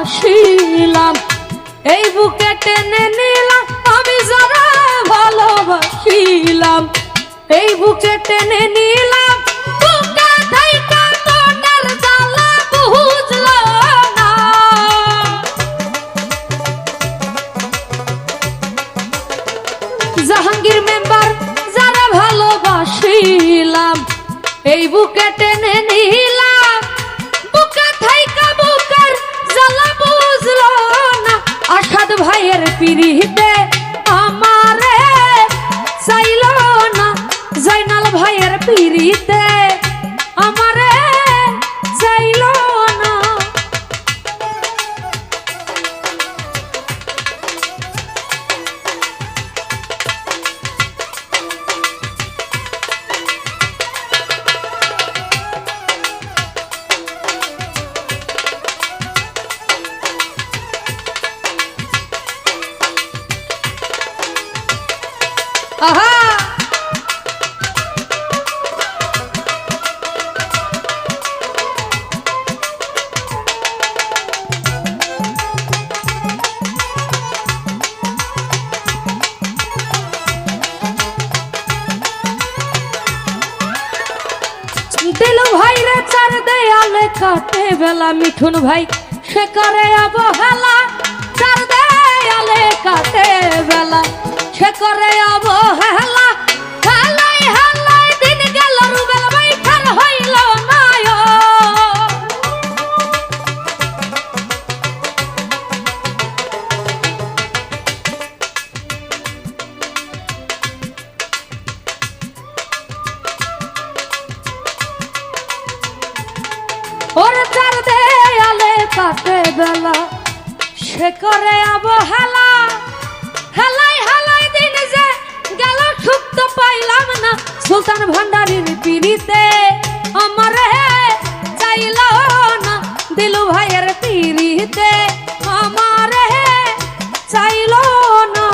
ভালোবাসিলাম এই বুকে টেনে নিলাম আমি যারা ভালোবাসিলাম এই বুকে টেনে নিলাম বুকে থাইকা মনের জ্বালা বুঝলো না জাহাঙ্গীর মেম্বার যারা ভালোবাসিলাম এই বুকে টেনে নিলাম বুকে থাইকা বুকের জ্বালা বুঝলো না আসাদ ভাইয়ের পিরিতে আমারে চাইলো না জাইনাল ভাইয়ের পিরিতে আমারে চাইলো না আহা দিলু ভাই রে চার দেয়ালে কাটে বেলা মিঠুন ভাই সে করে অবহেলা চার দেয়ালে কাটে বেলা সে করে অবহেলা হেলাই হেলাই দিন গেল রুবেল ভাই খেল হইল না ওর চার দেয়ালে কাটে বেলা সে করে অবহেলা হেলাই হেলাই দিন যে গেল সুখ তো পাইলাম না সুলতান ভান্ডারীর পিরিতে আমারে চাইল না দিলু ভাইয়ের পিরিতে আমারে চাইল না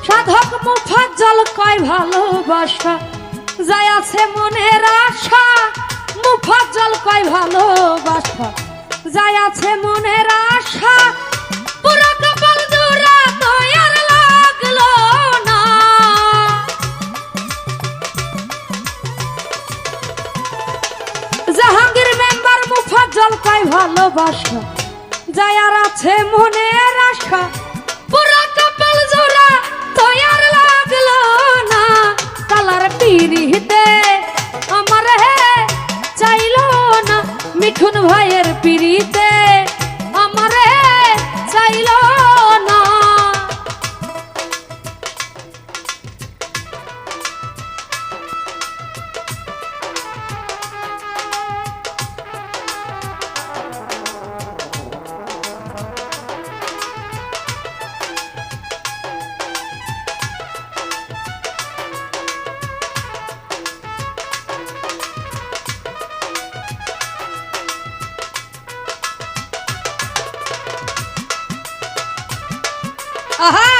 সাধক মুফাজ্জল কয় ভালোবাসা যাই আছে মনের আশা মুফাজ্জল কয় ভালোবাসা যাই আছে মনের আশা পুরো কপাল জোড়া তো আর লাগলো না জাহাঙ্গীর মেম্বার মুফাজ্জল কয় ভালোবাসা যাই আর আছে মনের আশা পুরো কপাল জোড়া তোয়ার লাগলো না কালার পিরিতে আমার চাইলো না মিঠুন ভাইয়ের পিরিতে আমার চাইলো না আহা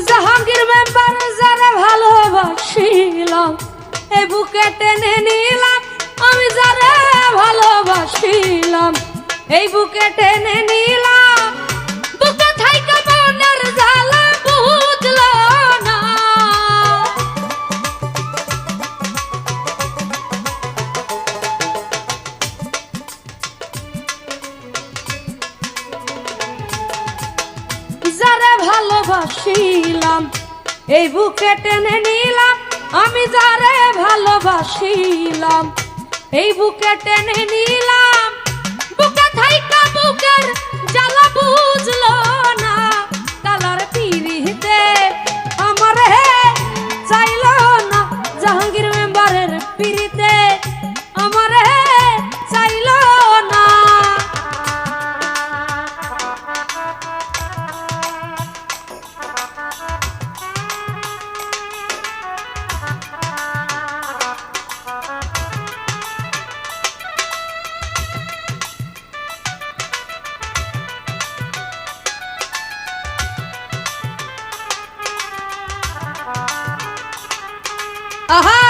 জাহাঙ্গীর মেম্বার যারা ভালোবাসিলাম এ বুকে টেনে নিলাম আমি যারা ভালোবাসিলাম এই বুকে টেনে নিলাম বুকে থাইকা মনের জ্বালা বুঝলো না যারা ভালোবাসিলাম এই বুকে টেনে নিলাম আমি যারে ভালোবাসিলাম, এই বুকে টেনে নিলাম, বুকে থাইকা বুকের জ্বালা বুঝলো না, কালার পিরিতে আমারে চাইলো না, জাহাঙ্গীর মেম্বারের পিরিতে আমারে চাইলো না। আহা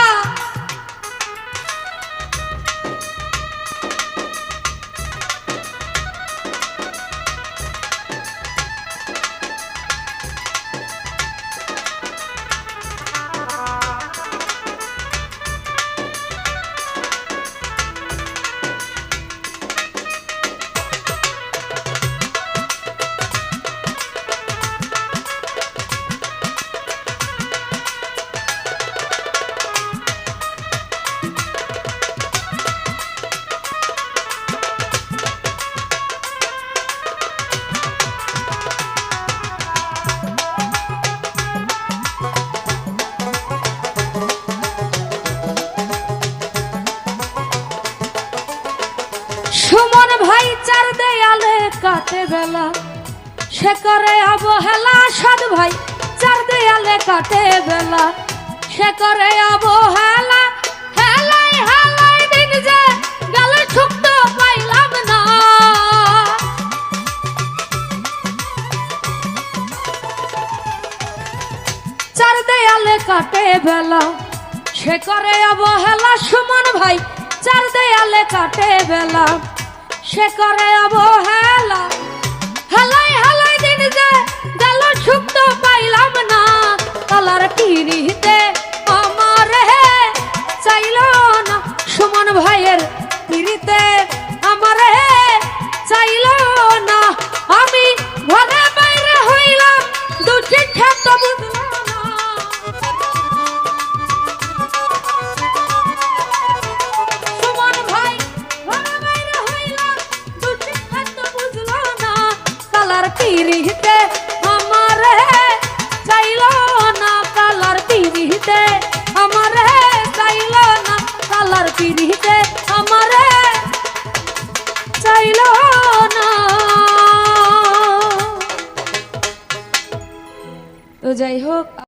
সুমন ভাই চার দেয়ালে কাটে বেলা, সে করে অবহেলা, সাদ ভাই চার দেয়ালে কাটে বেলা, সে করে অবহেলা, হেলাই হেলাই দিন যে গেল সুক্ত পাইলাম না, চার দেয়ালে কাটে বেলা, সে করে অবহেলা, সুমন ভাই চার দেয়ালে কাটে বেলা, সে করে অবহেলা, হেলাই হেলাই দিন যে গেল সুক্ত পাইলাম না, কালার পিরিতে আমারে চাইলো না, সুমন ভাইয়ের পিরিতে আমারে চাইলো না, আমি ঘরে বাইরে হইলাম দুটি ঠেক বুঝলো না, সুমন ভাই ঘরে বাইরে হইলাম দুটি ঠেক বুঝলো না, কালার পিরিতে আমারে চাইলো না, কালার পিরিতে আমারে চাইলো না, কালার পিরিতে আমারে চাইলো না। তো যাই হোক।